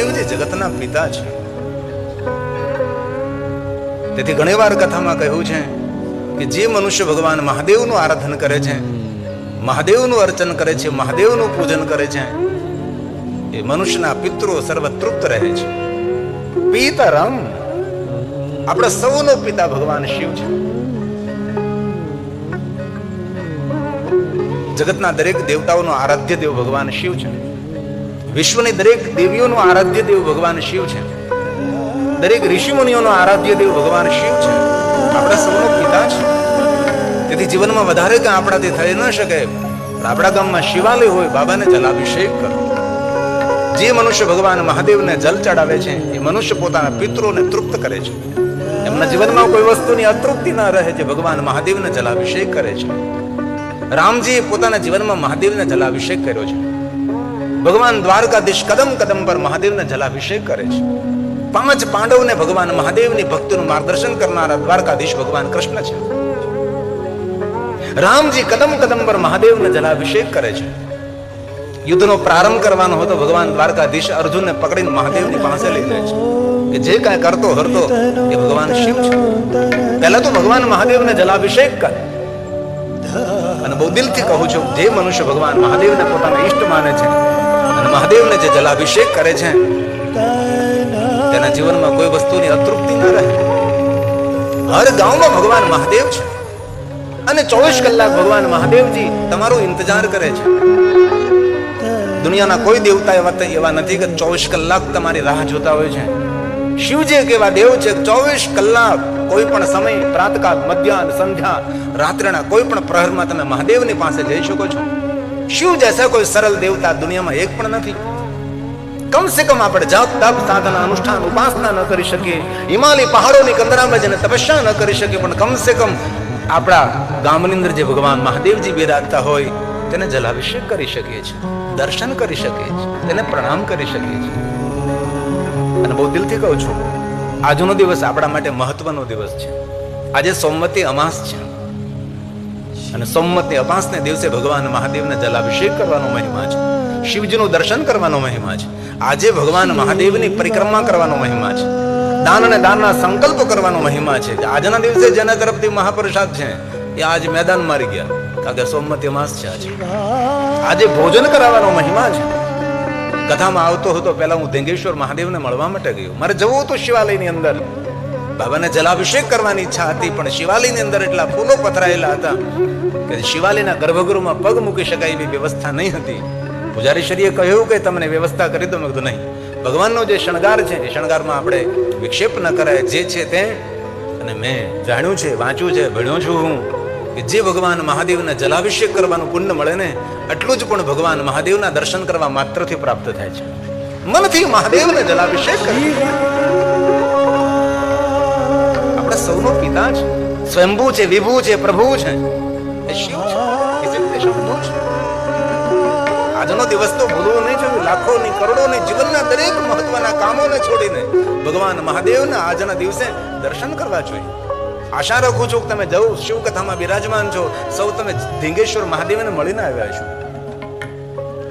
મહાદેવજી જગતના પિતા છે. તેથી ઘણી વાર કથામાં કહ્યું છે કે જે મનુષ્ય ભગવાન મહાદેવનું આરાધન કરે છે, મહાદેવનું અર્ચન કરે છે, મહાદેવનું પૂજન કરે છે, એ મનુષ્યના પિતરો સર્વ તૃપ્ત રહે છે. પિતરમ, આપણા સૌનો પિતા ભગવાન શિવ છે. જગતના દરેક દેવતાઓનો આરાધ્ય દેવ ભગવાન શિવ છે. વિશ્વની દરેક દેવીઓનો આરાધ્ય દેવ ભગવાન શિવ છે. દરેક ઋષિમુનિઓનો આરાધ્ય દેવ ભગવાન શિવ છે. આપણા સૌનો પિતા છે. તેથી જીવનમાં વધારે કાંઈ આપણાથી થઈ ન શકે, પણ આપણા ગામમાં શિવાલય હોય, બાબાને જલાભિષેક કરો. જે મનુષ્ય ભગવાન મહાદેવને જલ ચડાવે છે એ મનુષ્ય પોતાના પિતરોને તૃપ્ત કરે છે. એમના જીવનમાં કોઈ વસ્તુની અતૃપ્તિ ન રહે, જે ભગવાન મહાદેવને જલાભિષેક કરે છે. રામજીએ પોતાના જીવનમાં મહાદેવને જલાભિષેક કર્યો છે. ભગવાન દ્વારકાધીશ કદમ કદમ પર મહાદેવને જલાભિષેક કરે છે. 5 પાંડવને ભગવાન મહાદેવની ભક્તિનું માર્ગદર્શન કરનારા દ્વારકાધીશ ભગવાન કૃષ્ણ છે. રામજી કદમ કદમ પર મહાદેવને જલાભિષેક કરે છે. યુદ્ધનો પ્રારંભ કરવાનો હતો, ભગવાન દ્વારકાધીશ અર્જુનને પકડીને મહાદેવની પાસે લઈ જાય છે કે જે કાંઈ કરતો હરતો એ ભગવાન શિવ છે. પહેલા તો ભગવાન મહાદેવને જલાભિષેક કરે. અને બહુ દિલથી કહું છું, જે મનુષ્ય ભગવાન મહાદેવને પોતાના ઈષ્ટ માને છે અને મહાદેવને જે જલાભિષેક કરે છે, તેના જીવનમાં કોઈ વસ્તુની અતૃપ્તિ ન રહે. હર ગામમાં ભગવાન મહાદેવ છે અને 24 કલાક ભગવાન મહાદેવજી તમારો ઇંતજાર કરે છે. દુનિયાના કોઈ દેવતા એવા નથી કે 24 કલાક તમારી રાહ જોતા હોય છે. શિવજી એક એવા દેવ છે 24 કલાક કોઈ પણ સમય, પ્રાતકાળ, મધ્યાહન, સંધ્યા, રાત્રિના કોઈ પણ પ્રહરમાં તમે મહાદેવની પાસે જઈ શકો છો. શિવ જૈસા કોઈ સરળ દેવતા દુનિયામાં એક પણ નથી. કમ સે કમ આપણે જાપ, તપ, સાધના, અનુષ્ઠાન, ઉપાસના ન કરી શકીએ, હિમાલય પહાડોની કંદરામાં જઈને તપસ્યા ન કરી શકીએ, પણ કમ સે કમ આપણા ગામની અંદર જે ભગવાન મહાદેવજી બિરાજતા હોય તેને જલાભિષેક કરી શકીએ છીએ, દર્શન કરી શકીએ છીએ, તેને પ્રણામ કરી શકીએ છીએ. અને બહુ દિલથી કહું છું, આજનો દિવસ આપણા માટે મહત્વનો દિવસ છે. આજે સોમવતી અમાસ છે અને સોમવતી અમાસને દિવસે ભગવાન મહાદેવને જલાભિષેક કરવાનો મહિમા છે. શિવજીનું દર્શન કરવાનો મહિમા છે. આજે ભગવાન મહાદેવની પરિક્રમા કરવાનો મહિમા છે. દાન અને દાનના સંકલ્પ કરવાનો મહિમા છે. આજના દિવસે જેના તરફથી મહાપ્રસાદ છે એ આજ મેદાન મારી ગયા, કારણ કે સોમવતી અમાસ છે. આજે ભોજન કરાવવાનો મહિમા છે. કથામાં આવતો હતો, પહેલા હું ધેંગેશ્વર મહાદેવને મળવા માટે ગયો. મારે જવું હતું શિવાલયની અંદર, બાબાને જલાભિષેક કરવાની ઈચ્છા હતી, પણ શિવાલયની અંદર એટલા ફૂલો પથરાયેલા હતા કે શિવાલયના ગર્ભગૃહમાં પગ મૂકી શકાય એવી વ્યવસ્થા નહીં હતી. પૂજારીશ્રીએ કહ્યું કે તમને વ્યવસ્થા કરી દો. મેં કીધું નહીં, ભગવાનનો જે શણગાર છે એ શણગારમાં આપણે વિક્ષેપ ન કરાય, જે છે તે. અને મેં જાણ્યું છે, વાંચ્યું છે, ભણ્યો છું હું કે જે ભગવાન મહાદેવને જલાભિષેક કરવાનું પુણ્ય મળે ને, એટલું જ પણ ભગવાન મહાદેવના દર્શન કરવા માત્રથી પ્રાપ્ત થાય છે. મનથી મહાદેવને જલાભિષેક કરી. આપણા સૌનો પિતા છે, સ્વયંભૂ છે, વિભૂ છે, પ્રભુ છે, એ શિવ છે. આજનો દિવસ તો ભૂલવો નહીં જોઈએ. લાખોની, કરોડોની, જીવનના દરેક મહત્વના કામોને છોડીને ભગવાન મહાદેવના આજના દિવસે દર્શન કરવા જોઈએ. આશા રાખું છું કે તમે જવું શિવ કથામાં બિરાજમાન છો, સૌ તમે ધીંગેશ્વર મહાદેવને મળીને આવ્યા છો.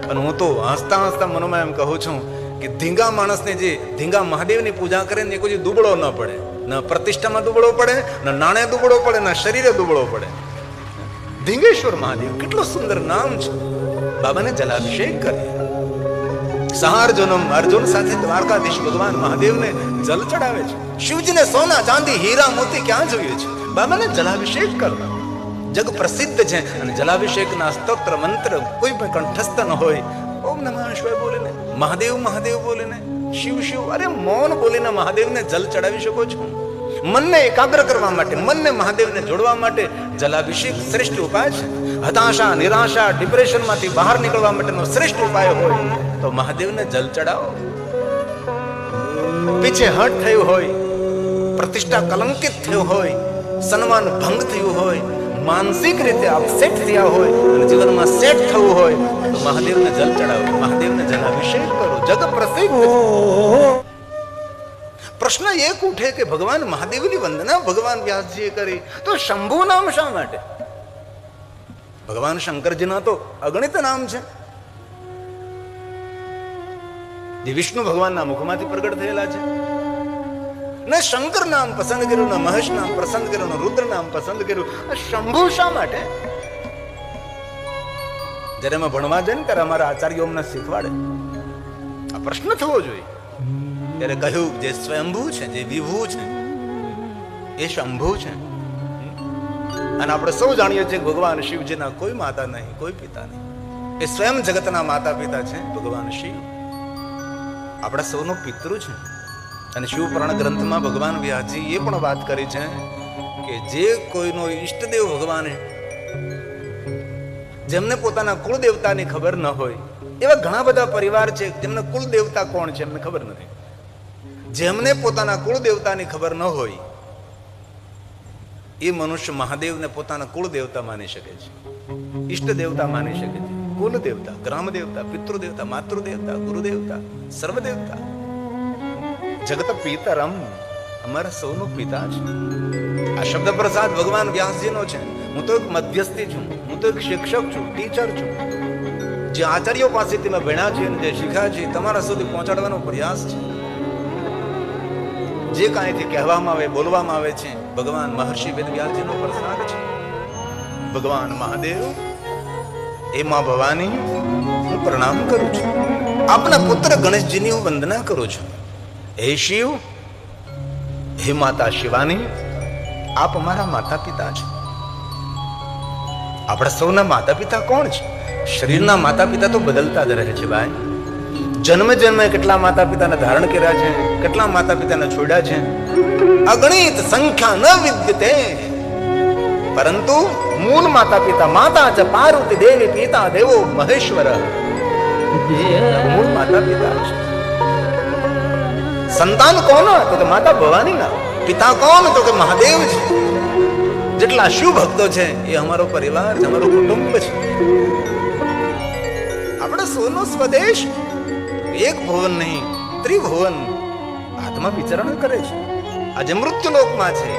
અને હું તો હસતા હસતા મનોમાં એમ કહું છું કે ધીંગા માણસને જે ધીંગા મહાદેવની પૂજા કરે ને એ કોઈ દુબળો ન પડે, ન પ્રતિષ્ઠામાં દુબળો પડે, ન નાણે દુબળો પડે, ન શરીરે દુબળો પડે. ધીંગેશ્વર મહાદેવ કેટલું સુંદર નામ છે. બાબાને જલાભિષેક કરે. સહાર્જુનમ, અર્જુન સાથે દ્વારકાધીશ ભગવાન મહાદેવને જલ ચડાવે છે. શિવજીને સોના, ચાંદી, હીરા, મોતી ક્યાં જોઈએ છે? બાબાને જલાભિષેક કરવા જગ પ્રસિદ્ધ છે. અને જલાભિષેકના સ્તોત્ર મંત્ર કોઈ પણ કંઠસ્થ ન હોય, ઓમ નમઃ શિવાય બોલીને, મહાદેવ મહાદેવ બોલીને, શિવ શિવ, અરે મૌન બોલીને મહાદેવને જલ ચડાવી શકો છો. મનને એકાગ્ર કરવા માટે, મનને મહાદેવને જોડવા માટે જલાભિષેક શ્રેષ્ઠ ઉપાય છે. હતાશા, નિરાશા, ડિપ્રેશનમાંથી બહાર નીકળવા માટેનો શ્રેષ્ઠ ઉપાય હોય તો મહાદેવને જલ ચડાવો. પીછે હટ થયું હોય, પ્રતિષ્ઠા કલંકિત થયું હોય, સન્માન ભંગ થયું હોય, માનસિક રીતે અપસેટ થયા હોય અને જીવનમાં સેટ થવું હોય તો મહાદેવને જલ ચડાવો, મહાદેવને જલાભિષેક કરો. જગ પ્રસિદ્ધ. પ્રશ્ન એક ઉઠે કે ભગવાન મહાદેવની વંદના ભગવાન વ્યાસજીએ કરી તો શંભુ નામ શા માટે? ભગવાન શંકરજીના તો અગણિત નામ છે. જે વિષ્ણુ ભગવાનના મુખમાંથી પ્રગટ થયેલા છે. ને શંકર નામ પસંદ કર્યું, ને મહેશ નામ પસંદ કર્યું, ને રુદ્ર નામ પસંદ કર્યું. શંભુ શા માટે? જયારે અમે ભણવા જાય ને ત્યારે અમારા આચાર્યો અમને શીખવાડે, આ પ્રશ્ન થવો જોઈએ. ત્યારે કહ્યું જે સ્વયંભૂ છે, જે વિભૂ છે, એ શંભુ છે. અને આપણે સૌ જાણીએ છીએ કે ભગવાન શિવજીના કોઈ માતા નહીં, કોઈ પિતા નહીં. એ સ્વયં જગતના માતા પિતા છે ભગવાન શિવ. આપણા સૌનો પિતૃ છે. અને શિવપુરાણ ગ્રંથમાં ભગવાન વ્યાસજી એ પણ વાત કરી છે કે જે કોઈનો ઈષ્ટદેવ ભગવાન, જેમને પોતાના કુળ દેવતાની ખબર ન હોય, એવા ઘણા બધા પરિવાર છે જેમને કુલ દેવતા કોણ છે એમને ખબર નથી. જેમને પોતાના કુળ દેવતાની ખબર ન હોય એ મનુષ્ય મહાદેવને પોતાના કુળ દેવતા માની શકે છે, ઈષ્ટ દેવતા માની શકે છે. કુલ દેવતા, ગ્રામ દેવતા, પિતૃ દેવતા, માતૃ દેવતા, ગુરુ દેવતા, સર્વ દેવતા. જગત પિતરમ, અમારા સૌનો પિતા છે. આ શબ્દ પ્રસાદ ભગવાન વ્યાસજીનો છે. હું તો એક મધ્યસ્થી છું, હું તો એક શિક્ષક છું, ટીચર છું. જે આચાર્યો પાસેથી મેં ભણ્યા છે અને જે શીખ્યા છે તમારા સુધી પહોંચાડવાનો પ્રયાસ છે. જે કાંઈથી કહેવામાં આવે, બોલવામાં આવે છે, ભગવાન મહર્ષિ વેદવ્યાસજીનો પ્રસાદ છે. ભગવાન મહાદેવ, એ માં ભવાની હું પ્રણામ કરું છું. આપના પુત્ર ગણેશજીની હું વંદના કરું છું. હે શિવ, હે માતા શિવાની, આપ અમારા માતા પિતા છો. આપણા સૌના માતા પિતા કોણ છે? શરીરના માતા પિતા તો બદલતા જ રહે છે ભાઈ. જન્મે જન્મે કેટલા માતા પિતાને ધારણ કર્યા છે, કેટલા માતા પિતાને છોડ્યા છે, અગણિત સંખ્યા ન વિદ્યતે. પરંતુ મૂળ માતા પિતા, માતા ચ પાર્વતી દેવી, પિતા દેવો મહેશ્વર, મૂળ માતા પિતા છે. સંતાન કોણ? તો કે માતા ભવાની ના. પિતા કોણ? તો કે મહાદેવ છે. જેટલા શિવ ભક્તો છે એ અમારો પરિવાર છે, અમારો કુટુંબ છે. આપણે સૌનો સ્વદેશ એક ભુવન નહીં, ત્રિભુવન આત્મા વિચરણ કરે છે. આજે મૃત્યુ લોકમાં છે,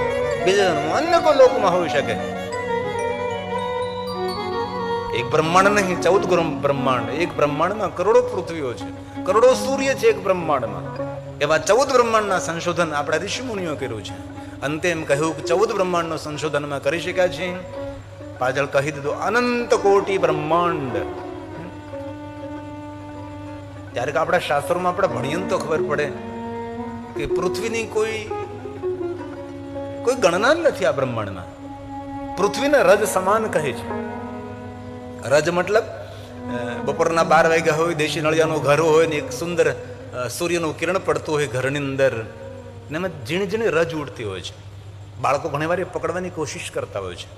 બીજા અન્ય કોઈ લોકમાં હોઈ શકે. એક બ્રહ્માંડ નહીં, 14 બ્રહ્માંડ. એક બ્રહ્માંડમાં કરોડો પૃથ્વીઓ છે, કરોડો સૂર્ય છે એક બ્રહ્માંડમાં. એવા 14 બ્રહ્માંડના સંશોધન આપણા ઋષિ મુનિઓ કર્યું છે. અંતે એમ કહ્યું કે 14 બ્રહ્માંડનું સંશોધન અમે કરી શક્યા છીએ. પાછળ કહી દીધું અનંત કોટી બ્રહ્માંડ. ત્યારે કે આપણા શાસ્ત્રોમાં આપણે ભણીએ તો ખબર પડે કે પૃથ્વીની કોઈ ગણના જ નથી આ બ્રહ્માંડમાં. પૃથ્વીને રજ સમાન કહે છે. રજ મતલબ બપોરના 12 વાગ્યા હોય, દેશી નળિયાનું ઘર હોય ને એક સુંદર સૂર્યનું કિરણ પડતું હોય ઘરની અંદર, ને એમાં ઝીણી ઝીણી રજ ઉડતી હોય છે. બાળકો ઘણી વાર એ પકડવાની કોશિશ કરતા હોય છે.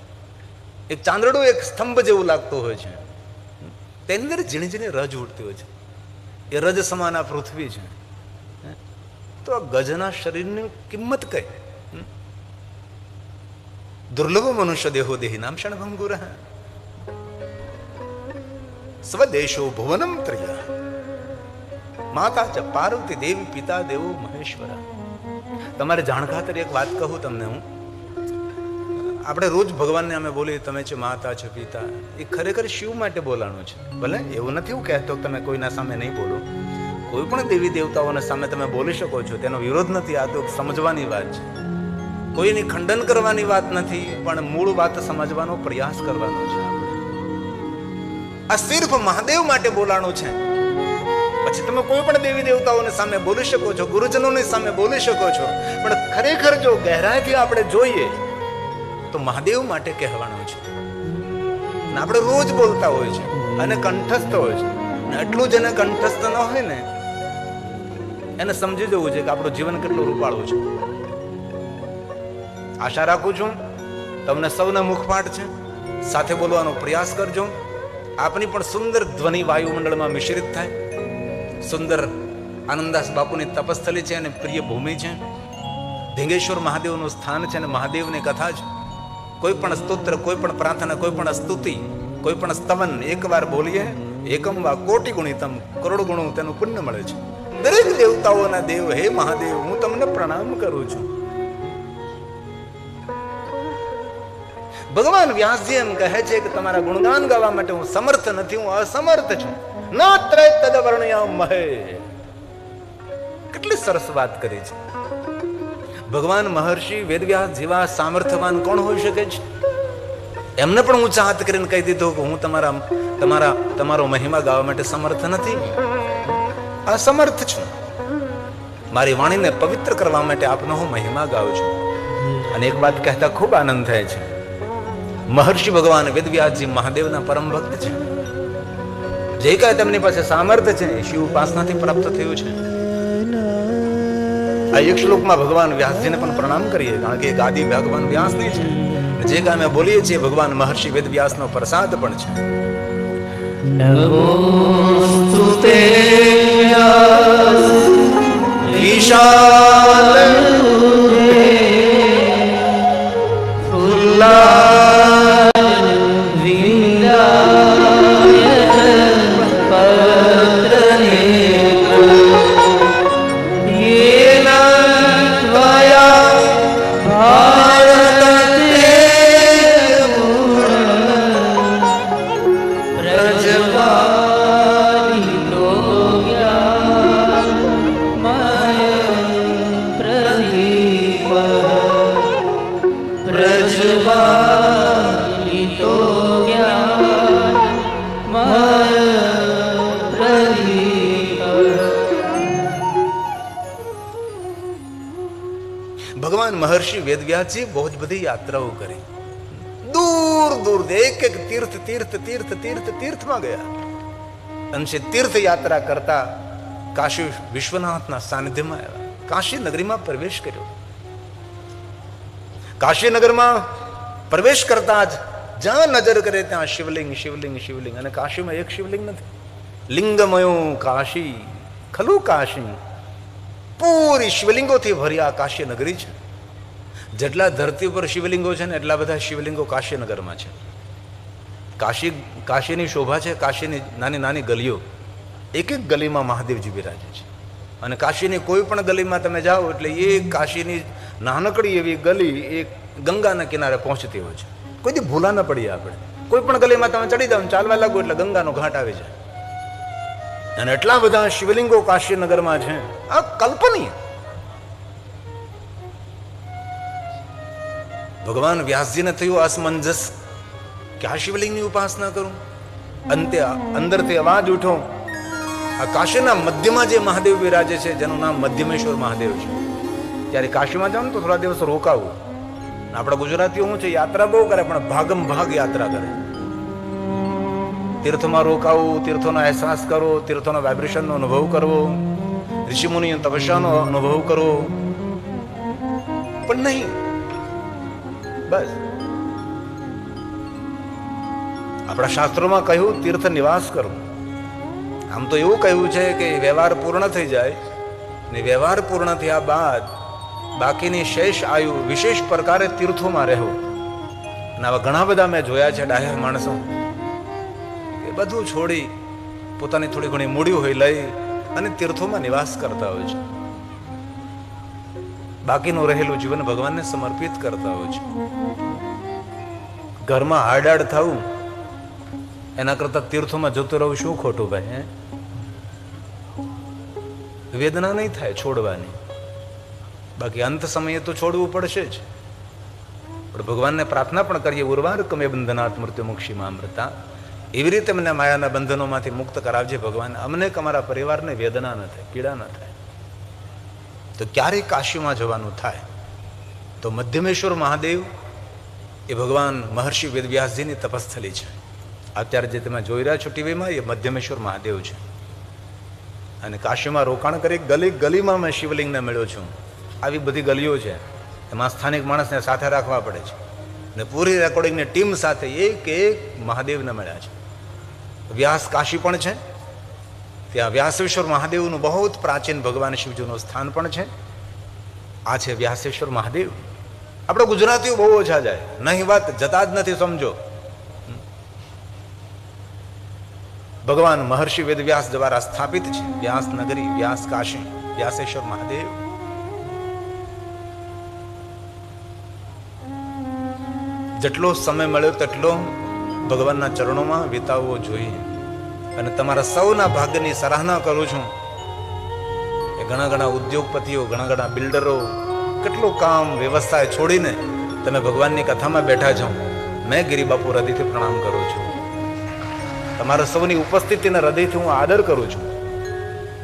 એક ચાંદડું એક સ્તંભ જેવું લાગતું હોય છે, તેની અંદર ઝીણી ઝીણી રજ ઉડતી હોય છે. એ રજ સમાન આ પૃથ્વી છે. તો આ ગજના શરીરની કિંમત કઈ? દુર્લભ મનુષ્ય દેહો દેહી નામ ક્ષણભંગુર સ્વદેશો ભુવનમ ત્રય માતા ચ પાર્વતી દેવી, પિતા દેવો મહેશ્વર. તમારે જાણ ખાતર એક વાત કહું તમને હું. આપણે રોજ ભગવાનને અમે બોલીએ તમે છે માતા છે, પિતા, એ ખરેખર શિવ માટે બોલાણું છે. ભલે એવું નથી હું કહેતો કે તમે કોઈના સામે નહીં બોલો. કોઈ પણ દેવી દેવતાઓના સામે તમે બોલી શકો છો, તેનો વિરોધ નથી. આ તો સમજવાની વાત છે, કોઈની ખંડન કરવાની વાત નથી, પણ મૂળ વાત સમજવાનો પ્રયાસ કરવાનો છે. આ સિર્ફ મહાદેવ માટે બોલાણું છે. પછી તમે કોઈ પણ દેવી દેવતાઓની સામે બોલી શકો છો, ગુરુજનોની સામે બોલી શકો છો, પણ ખરેખર જો ગહેરાઈથી આપણે જોઈએ તો મહાદેવ માટે કહેવાનું છે. અને આપણે રોજ બોલતા હોય છે અને કંઠસ્થ હોય છે. અને એટલું જ એને કંઠસ્થ ન હોય ને, એને સમજી જવું છે કે આપણું જીવન કેટલું રૂપાળું છે. આશા રાખું છું તમને સૌના મુખપાઠ છે, સાથે બોલવાનો પ્રયાસ કરજો. આપની પણ સુંદર ધ્વનિ વાયુમંડળમાં મિશ્રિત થાય. સુંદર આનંદાસ બાપુની તપસ્થલી છે અને પ્રિય ભૂમિ છે. ધીંગેશ્વર મહાદેવનું સ્થાન છે અને મહાદેવની કથા છે. કોઈ પણ સ્તોત્ર, કોઈ પણ પ્રાર્થના, કોઈ પણ સ્તુતિ, કોઈ પણ સ્તવન એકવાર બોલીએ, એકમ વા કોટી ગુણિતમ, કરોડ ગુણું તેનું પુણ્ય મળે છે. દરેક દેવતાઓના દેવ હે મહાદેવ, હું તમને પ્રણામ કરું છું. ભગવાન વ્યાસજી એમ કહે છે કે તમારા ગુણગાન ગાવા માટે હું સમર્થ નથી, હું અસમર્થ છું. નાત્ર તદ વર્ણ્યામહે. કેટલી સરસ વાત કરી છે. ભગવાન મહર્ષિ વેદવ્યાસ જેવા સામર્થ્યવાન કોણ હોઈ શકે છે? એમને પણ ઊંચા હાથ કરીને કહી દીધું કે હું તમારો મહિમા ગાવા માટે સમર્થ નથી, અસમર્થ છું. મારી વાણીને પવિત્ર કરવા માટે આપનો હું મહિમા ગાઉં છું. અને એક વાત કહેતા ખૂબ આનંદ થાય છે. મહર્ષિ ભગવાન વેદવ્યાસજી મહાદેવના પરમ ભક્ત છે. જે કાંઈ તેમની પાસે સામર્થ્ય છે એ શિવ ઉપાસનાથી પ્રાપ્ત થયું છે. આ એક શ્લોકમાં ભગવાન વ્યાસજીને પણ પ્રણામ કરીએ, કારણ કે એક આદિ ભગવાન વ્યાસની છે. જે કાંઈ અમે બોલીએ છીએ ભગવાન મહર્ષિ વેદવ્યાસનો પ્રસાદ પણ છે. નમોસ્તુતે વિશાલ ભગવાન મહર્ષિ વેદવ્યાસજી બહુ જ બધી યાત્રાઓ કરી. દૂર દૂર એક એક તીર્થમાં ગયા. અંશે તીર્થ યાત્રા કરતા કાશી વિશ્વનાથના સાનિધ્યમાં આવ્યા. કાશી નગરીમાં પ્રવેશ કર્યો. કાશી નગરમાં પ્રવેશ કરતા જ જ્યાં નજર કરે ત્યાં શિવલિંગ શિવલિંગ શિવલિંગ. અને કાશીમાં એક શિવલિંગ નથી, લિંગમયો કાશી ખલુ કાશી. પૂરી શિવલિંગોથી ભર્યા કાશી નગરી છે. જેટલા ધરતી ઉપર શિવલિંગો છે ને એટલા બધા શિવલિંગો કાશીનગરમાં છે. કાશીની શોભા છે. કાશીની નાની નાની ગલીઓ, એક એક ગલીમાં મહાદેવજી બિરાજે છે. અને કાશીની કોઈ પણ ગલીમાં તમે જાઓ એટલે એ કાશીની નાનકડી એવી ગલી એ ગંગાના કિનારે પહોંચતી હોય છે. કોઈ દી ભૂલા ન પડીએ આપણે. કોઈ પણ ગલીમાં તમે ચડી જાઓ, ચાલવા લાગો એટલે ગંગાનો ઘાટ આવી જાય. અને એટલા બધા શિવલિંગો કાશીનગરમાં છે, આ કલ્પનીય. ભગવાન વ્યાસજીને થયું અસમંજસ કે આ શિવલિંગની ઉપાસના કરું. અંતે અંદરથી અવાજ ઉઠો, આ કાશીના મધ્યમાં જે મહાદેવ બિરાજે છે જેનું નામ મધ્યમેશ્વર મહાદેવ છે. ત્યારે કાશીમાં જાઓ ને તો થોડા દિવસ રોકાવું. આપણા ગુજરાતીઓ શું છે, યાત્રા બહુ કરે પણ ભાગમ ભાગ યાત્રા કરે. તીર્થમાં રોકાવું, તીર્થોનો અહેસાસ કરવો, તીર્થોનો વાઇબ્રેશનનો અનુભવ કરવો, ઋષિમુનિ તપસ્યાનો અનુભવ કરવો, પણ નહીં. બસ આપણા શાસ્ત્રોમાં કહ્યું તીર્થ નિવાસ કરવો. આમ તો એવું કહ્યું છે કે વ્યવહાર પૂર્ણ થઈ જાય ને વ્યવહાર પૂર્ણ થયા બાદ બાકીની શેષ આયુ વિશેષ પ્રકારે તીર્થોમાં રહેવું. અને આવા ઘણા બધા મેં જોયા છે ડાહ્યા માણસો કે બધું છોડી પોતાની થોડી ઘણી મૂડી હોય લઈ અને તીર્થોમાં નિવાસ કરતા હોય છે. બાકીનું રહેલું જીવન ભગવાનને સમર્પિત કરતા હોય છે. ઘરમાં હાડાડ થવું એના કરતા તીર્થોમાં જતું રહું શું ખોટું ભાઈ? વેદના નહીં થાય છોડવાની, બાકી અંત સમયે તો છોડવું પડશે જ. પણ ભગવાનને પ્રાર્થના પણ કરીએ, ઉર્વાર કમે બંધનાત મૃત્યુ મોક્ષીમાં અમૃતા. એવી રીતે મને માયાના બંધનોમાંથી મુક્ત કરાવજે ભગવાન. અમને કે અમારા પરિવારને વેદના ન થાય, પીડા ન થાય. તો ક્યારેય કાશીમાં જવાનું થાય તો મધ્યમેશ્વર મહાદેવ એ ભગવાન મહર્ષિ વેદવ્યાસજીની તપસ્થલી છે. અત્યારે જે તમે જોઈ રહ્યા છો ટીવીમાં એ મધ્યમેશ્વર મહાદેવ છે. અને કાશીમાં રોકાણ કરી ગલી ગલીમાં મેં શિવલિંગને મળ્યો છું. આવી બધી ગલીઓ છે, એમાં સ્થાનિક માણસને સાથે રાખવા પડે છે. અને પૂરી રેકોર્ડિંગની ટીમ સાથે એક એક મહાદેવને મળ્યા છે. વ્યાસ કાશી પણ છે, ત્યાં વ્યાસેશ્વર મહાદેવનું બહુ જ પ્રાચીન ભગવાન શિવજીનું સ્થાન પણ છે. આ છે વ્યાસેશ્વર મહાદેવ. આપણે ગુજરાતીઓ બહુ ઓછા જાય, નહીં વાત જતા જ નથી. સમજો, ભગવાન મહર્ષિ વેદવ્યાસ દ્વારા સ્થાપિત છે વ્યાસ નગરી, વ્યાસ કાશી, વ્યાસેશ્વર મહાદેવ. જેટલો સમય મળ્યો તેટલો ભગવાનના ચરણોમાં વિતાવવો જોઈએ. અને તમારા સૌના ભાગ્યની સરાહના કરું છું. એક ઘણા ઘણા ઉદ્યોગપતિઓ, ઘણા ઘણા બિલ્ડરો કેટલું કામ વ્યવસ્થા છોડીને તમે ભગવાનની કથામાં બેઠા છો. મેં ગિરિબાપુ હૃદયથી પ્રણામ કરું છું. તમારા સૌની ઉપસ્થિતિને હૃદયથી હું આદર કરું છું.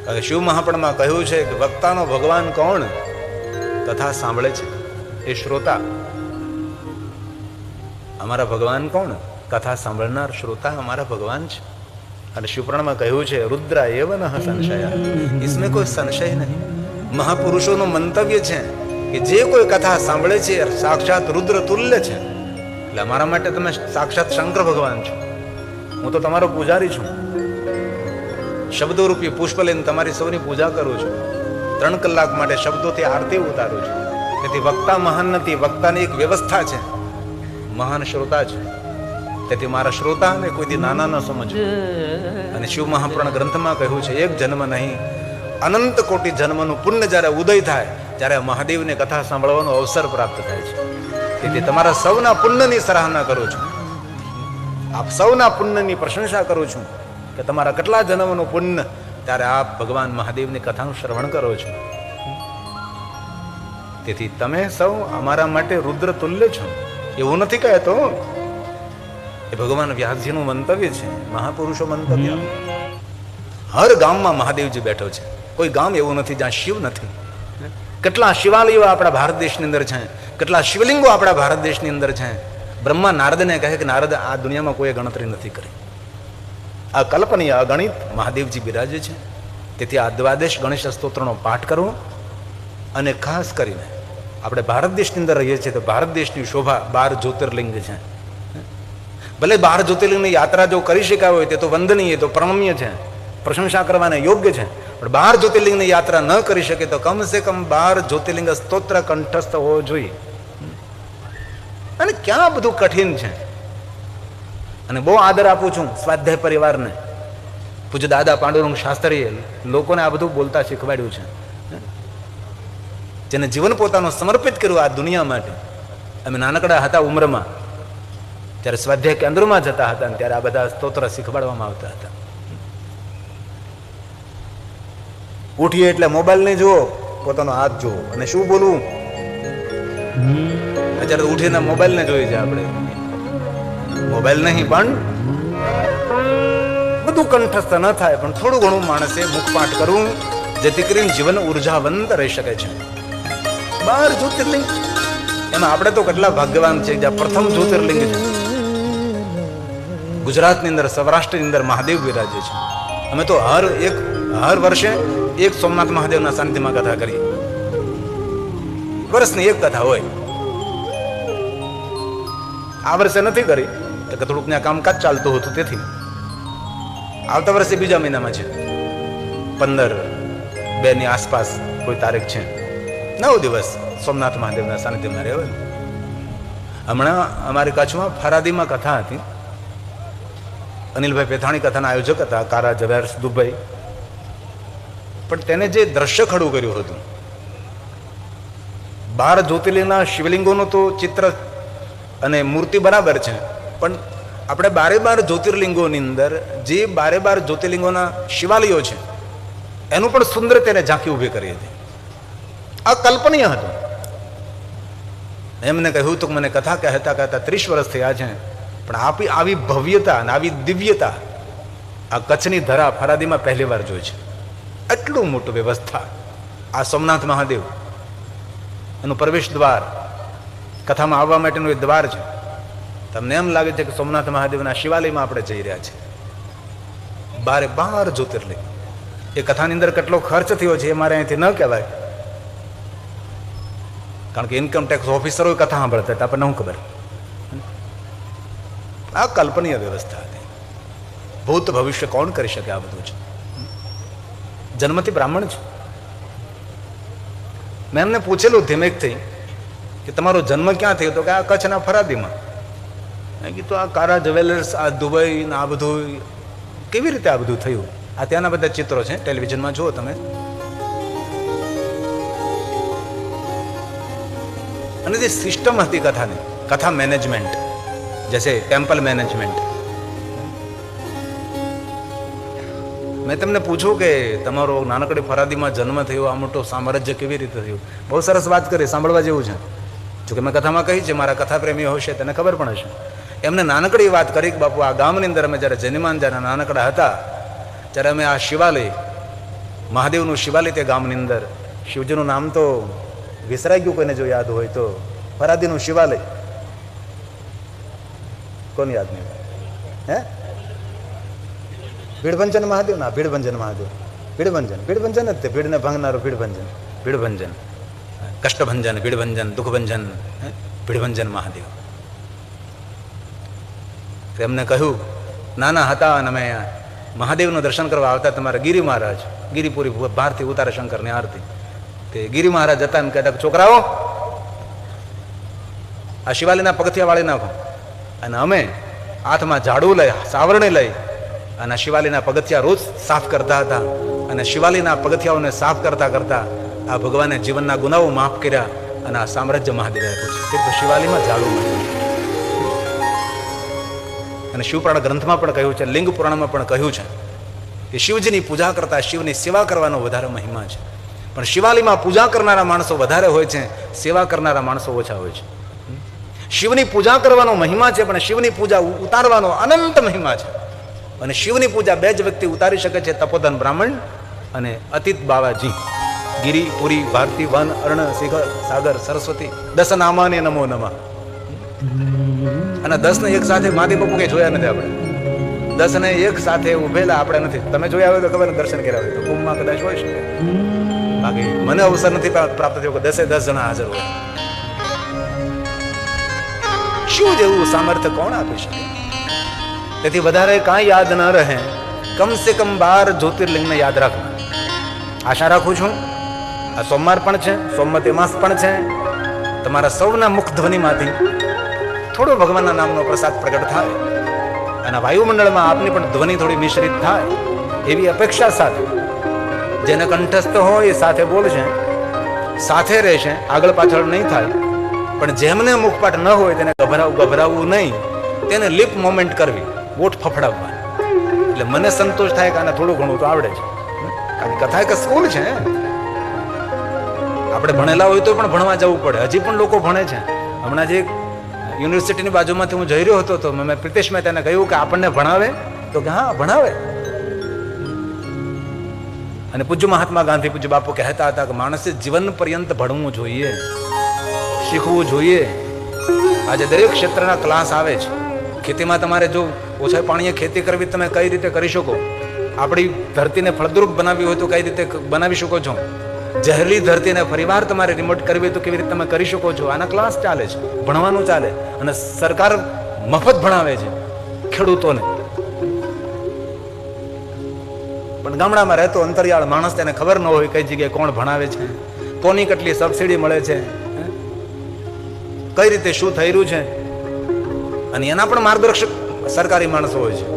કારણ કે શિવ મહાપુરાણમાં કહ્યું છે કે વક્તાનો ભગવાન કોણ? કથા સાંભળે છે એ શ્રોતા. અમારા ભગવાન કોણ? કથા સાંભળનાર શ્રોતા અમારા ભગવાન છે. અને શિવપુરાણમાં કહ્યું છે રુદ્રા એવ ન સંશય, इसमें કોઈ સંશય નહીં. મહાપુરુષોનું મંતવ્ય છે કે જે કોઈ કથા સાંભળે છે સાક્ષાત રુદ્ર તુલ્ય છે. એટલે અમારા માટે તમે સાક્ષાત શંકર ભગવાન છો. હું તો તમારો પૂજારી છું. શબ્દો રૂપી પુષ્પ લઈને તમારી સૌની પૂજા કરું છું. 3 કલાક માટે શબ્દોથી આરતી ઉતારું છું. તેથી વક્તા મહાન નથી, વક્તાની એક વ્યવસ્થા છે, મહાન શ્રોતા છે. તેથી મારા શ્રોતાને કોઈથી નાના ન સમજો. અને શિવ મહાપુરાણ ગ્રંથમાં કહ્યું છે એક જન્મ નહીં, અનંત કોટી જન્મનું પુણ્ય જ્યારે ઉદય થાય ત્યારે મહાદેવની કથા સાંભળવાનો અવસર પ્રાપ્ત થાય છે. તેથી તમારા સૌના પુણ્યની સરાહના કરું છું. આપ સૌના પુણ્યની પ્રશંસા કરું છું કે તમારા કેટલા જન્મનું પુણ્ય, ત્યારે આપ ભગવાન મહાદેવની કથાનું શ્રવણ કરો છો. તેથી તમે સૌ અમારા માટે રુદ્ર તુલ્ય છો. એવું નથી કહેતો, એ ભગવાન વ્યાસજીનું મંતવ્ય છે, મહાપુરુષો મંતવ્ય. હર ગામમાં મહાદેવજી બેઠો છે. કોઈ ગામ એવું નથી જ્યાં શિવ નથી. કેટલા શિવાલયો આપણા ભારત દેશની અંદર છે, કેટલા શિવલિંગો આપણા ભારત દેશની અંદર છે. બ્રહ્મા નારદને કહે કે નારદ, આ દુનિયામાં કોઈ ગણતરી નથી કરી. આ કલ્પનીય અગણિત મહાદેવજી બિરાજે છે. તેથી આ દ્વાદશ ગણેશ સ્તોત્રનો પાઠ કરવો. અને ખાસ કરીને આપણે ભારત દેશની અંદર રહીએ છીએ તો ભારત દેશની શોભા 12 જ્યોતિર્લિંગ છે. ભલે 12 જ્યોતિર્લિંગની યાત્રા જો કરી શકાય હોય તે તો વંદનીય, તો પ્રણમ્ય છે, પ્રશંસા કરવાને યોગ્ય છે. પણ 12 જ્યોતિર્લિંગની યાત્રા ન કરી શકે તો કમસે કમ 12 જ્યોતિર્લિંગ સ્તોત્ર કંઠસ્થ હોવો જોઈએ. અને ક્યાં બધું કઠિન છે. અને બહુ આદર આપું છું સ્વાધ્યાય પરિવારને. પૂજ્ય દાદા પાંડુરંગ શાસ્ત્રીએ લોકોને આ બધું બોલતા શીખવાડ્યું છે. જેને જીવન પોતાનું સમર્પિત કર્યું આ દુનિયા માટે. અમે નાનકડા હતા ઉંમરમાં ત્યારે સ્વાધ્યાય કેન્દ્રમાં જતા હતા અને ત્યારે આ બધા સ્તોત્ર શીખવાડવામાં આવતા હતા. ઉઠીએ એટલે મોબાઈલ નહીં જુઓ, પોતાનો હાથ જુઓ. અને શું બોલવું, અત્યારે ઉઠીને મોબાઈલ ને જોઈ છે આપણે. મોબાઈલ નહીં પણ બધું કંઠસ્થ ન થાય, પણ થોડું ઘણું માણસે મુખપાઠ કરવું જેથી કરીને જીવન ઉર્જાવંત રહી શકે છે. 12 જ્યોતિર્લિંગ, એમાં આપણે તો કેટલા ભાગ્યવાન છે જ્યાં પ્રથમ જ્યોતિર્લિંગ છે. ગુજરાતની અંદર, સૌરાષ્ટ્રની અંદર મહાદેવ બિરાજે છે. અમે તો હર વર્ષે એક સોમનાથ મહાદેવના સાનિધ્યમાં કથા કરીએ. વર્ષની એક કથા હોય. આ વર્ષે નથી કરી તો કે થોડુંક ત્યાં કામકાજ ચાલતું હતું, તેથી આવતા વર્ષે બીજા મહિનામાં છે. 15-2 ની આસપાસ કોઈ તારીખ છે. 9 દિવસ સોમનાથ મહાદેવના સાનિધ્યમાં રહેવાય. હમણાં અમારી કચ્છમાં ફરાદીમાં કથા હતી. અનિલભાઈ પેથાણી કથાના આયોજક હતા, કારા ઝવેર્સ દુબઈ. પણ તેને જે દ્રશ્ય ખડું કર્યું હતું, 12 જ્યોતિર્લિંગના શિવલિંગોનું તો ચિત્ર અને મૂર્તિ બરાબર છે, પણ આપણે 12 જ્યોતિર્લિંગોની અંદર જે 12 જ્યોતિર્લિંગોના શિવાલયો છે એનું પણ સુંદર તેને ઝાંખી ઊભી કરી હતી. આ કલ્પનીય હતું. એમને કહ્યું તો મને કથા કહેતા 30 વર્ષ થયા છે, પણ આવી ભવ્યતા અને આવી દિવ્યતા આ કચ્છની ધરા ફરાદીમાં પહેલી વાર જોઈ છે. એટલું મોટું વ્યવસ્થા. આ સોમનાથ મહાદેવ એનું પ્રવેશ દ્વાર, કથામાં આવવા માટેનું એ દ્વાર છે. તમને એમ લાગે છે કે સોમનાથ મહાદેવના શિવાલયમાં આપણે જઈ રહ્યા છીએ. 12 જ્યોતિર્લિંગ. એ કથાની અંદર કેટલો ખર્ચ થયો છે એ મારે અહીંથી ન કહેવાય, કારણ કે ઇન્કમ ટેક્સ ઓફિસરો કથા સાંભળતા હતા, આપણને શું ખબર. આ કલ્પનીય વ્યવસ્થા હતી. ભૂત ભવિષ્ય કોણ કરી શકે આ બધું છે. જન્મથી બ્રાહ્મણ છે. મેં એમને પૂછેલું ધીમેકથી કે તમારો જન્મ ક્યાં થયો? તો કે આ કચ્છના ફરાદીમાં. મેં કીધું આ કારા જ્વેલર્સ, આ દુબઈ, આ બધું કેવી રીતે આ બધું થયું? આ ત્યાંના બધા ચિત્રો છે, ટેલિવિઝનમાં જુઓ તમે. અને જે સિસ્ટમ હતી કથાની, કથા મેનેજમેન્ટ, જૈસે ટેમ્પલ મેનેજમેન્ટ, મેં તમને પૂછ્યું કે તમારો નાનકડી ફરાદીમાં જન્મ થયો, આ મોટો સામ્રાજ્ય કેવી રીતે થયું? બહુ સરસ વાત કરી, સાંભળવા જેવું છે. જોકે મેં કથામાં કહી છે, મારા કથા પ્રેમી હશે તેને ખબર પણ હશે. એમને નાનકડી વાત કરી કે બાપુ, આ ગામની અંદર અમે જ્યારે જન્માન જ્યારે નાનકડા હતા ત્યારે અમે આ શિવાલય, મહાદેવનું શિવાલય તે ગામની અંદર, શિવજીનું નામ તો વિસરાઈ ગયું કોઈને જો યાદ હોય તો, ફરાદીનું શિવાલય કોને યાદ નહીં? હે, ભીડભંજન મહાદેવ ના, ભીડભંજન મહાદેવ, ભીડભંજન જ તે, ભીડને ભાંગનારો ભીડભંજન, કષ્ટભંજન, ભીડભંજન, દુઃખભંજન, ભીડભંજન મહાદેવ. એમને કહ્યું, નાના હતા અને અમે મહાદેવનું દર્શન કરવા આવતા, તમારા ગિરી મહારાજ, ગિરિપુરી બહારથી ઉતારે શંકરની આરતી, તે ગિરી મહારાજ હતા એમ કહેતા, છોકરાઓ આ શિવાલયના પગથિયા વાળી નાખો. અને અમે હાથમાં ઝાડુ લઈ, સાવરણી લઈ અને શિવાલયના પગથિયા રોજ સાફ કરતા હતા. અને શિવાલયના પગથિયાઓને સાફ કરતા કરતા આ ભગવાને જીવનના ગુનાઓ માફ કર્યા અને આ સામ્રાજ્ય મહાદેવ આપ્યું છે. તે શિવાલયમાં ઝાડુ મળ્યું. અને શિવપુરાણ ગ્રંથમાં પણ કહ્યું છે, લિંગ પુરાણમાં પણ કહ્યું છે કે શિવજીની પૂજા કરતા શિવની સેવા કરવાનો વધારે મહિમા છે. પણ શિવાલયમાં પૂજા કરનારા માણસો વધારે હોય છે, સેવા કરનારા માણસો ઓછા હોય છે. શિવની પૂજા કરવાનો મહિમા છે, પણ શિવની પૂજા ઉતારવાનો અનંત મહિમા છે. અને શિવની પૂજા બે જ વ્યક્તિ ઉતારી શકે છે, તપોધન બ્રાહ્મણ અને અતિત બાવાજી. ગિરી, પુરી, ભારતી, વન, અર્ણ, શિખર, સાગર, સરસ્વતી, દસ નામાને નમો નમઃ. અને 10 ને એક સાથે માધી બાપુ કઈ જોયા નથી આપણે. 10 ને એક સાથે ઉભેલા આપણે નથી. તમે જોયા હોય તો ખબર, દર્શન કર્યા હોય તો કુંભમાં કદાચ હોય શકે, બાકી મને અવસર નથી પ્રાપ્ત થયો કે 10 જણા હાજર હોય. શું જેવું સામર્થ્ય કોણ આપી શકે? તેથી વધારે કાંઈ યાદ ન રહે, કમસે કમ 12 જ્યોતિર્લિંગને યાદ રાખવા. આશા રાખું છું આ સોમવાર પણ છે, સોમવતી માસ પણ છે, તમારા સૌના મુખ ધ્વનિમાંથી થોડો ભગવાનના નામનો પ્રસાદ પ્રગટ થાય અને વાયુમંડળમાં આપની પણ ધ્વનિ થોડી મિશ્રિત થાય એવી અપેક્ષા સાથે. જેને કંઠસ્થ હોય એ સાથે બોલશે, સાથે રહેશે, આગળ પાછળ નહીં થાય. પણ જેમને મુખપાઠ ન હોય તેને ગભરાવવું નહીં, તેને લિપ મોમેન્ટ કરવી, ઓઠ ફફડાવવા. એટલે મને સંતોષ થાય કે આને થોડું ઘણું તો આવડે છે. કારણ કે કથા એક સ્કૂલ છે. આપણે ભણેલા હોય તો પણ ભણવા જવું પડે. હજી પણ લોકો ભણે છે. હમણાં જે યુનિવર્સિટીની બાજુમાંથી હું જઈ રહ્યો હતો તો મેં પ્રિતેશ મહેતાને કહ્યું કે આપણને ભણાવે? તો કે હા ભણાવે. અને પૂજ્ય મહાત્મા ગાંધી, પૂજ્ય બાપુ કહેતા હતા કે માણસે જીવન પર્યંત ભણવું જોઈએ, શીખવું જોઈએ. આજે દરેક ક્ષેત્રના ક્લાસ આવે છે. ખેતીમાં તમારે જો ઓછા પાણીએ ખેતી કરવી, તમે કઈ રીતે કરી શકો? આપણી ધરતીને ફળદ્રુપ બનાવવી હોય તો કઈ રીતે બનાવી શકો છો? જહેરલી ધરતીને ફરીવાર તમારે રિમોટ કરવી તો કેવી રીતે તમે કરી શકો છો? આના ક્લાસ ચાલે છે, ભણવાનું ચાલે. અને સરકાર મફત ભણાવે છે ખેડૂતોને. પણ ગામડામાં રહેતો અંતરિયાળ માણસ, તેને ખબર ન હોય કઈ જગ્યાએ કોણ ભણાવે છે, કોની કેટલી સબસિડી મળે છે, કઈ રીતે શું થઈ રહ્યું છે. અને એના પણ માર્ગદર્શક સરકારી માણસો હોય છે.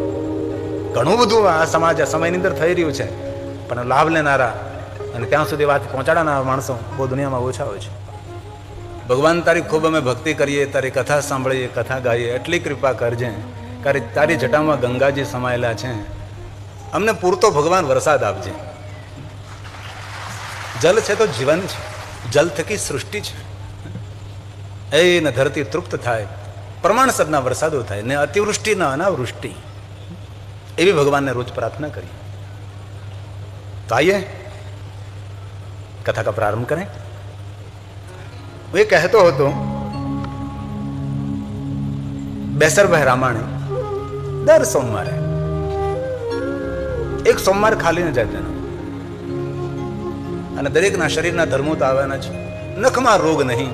ઘણું બધું આ સમાજ સમયની અંદર થઈ રહ્યું છે, પણ લાભ લેનારા અને ત્યાં સુધી વાત પહોંચાડનારા માણસો બહુ દુનિયામાં ઓછા હોય છે. ભગવાન તારી ખૂબ અમે ભક્તિ કરીએ, તારી કથા સાંભળીએ, કથા ગાઈએ, એટલી કૃપા કરજે. કારણ તારી જટામાં ગંગાજી સમાયેલા છે. અમને પૂરતો ભગવાન વરસાદ આપજે. જલ છે તો જીવન છે, જલ થકી સૃષ્ટિ છે. એ ને ધરતી તૃપ્ત થાય, પ્રમાણસરના વરસાદો થાય, ને અતિવૃષ્ટિ ને અનાવૃષ્ટિ, એવી ભગવાનને રોજ પ્રાર્થના કરી. તો આइए कथा का प्रारंभ करें. वो ये कहतो હતો બેસરભાઈ રામાણી દર સોમવારે એક સોમવાર ખાલી ન જાય તેનો. અને દરેકના શરીરના ધર્મો તો આવવાના છે, નખમાં રોગ નહીં.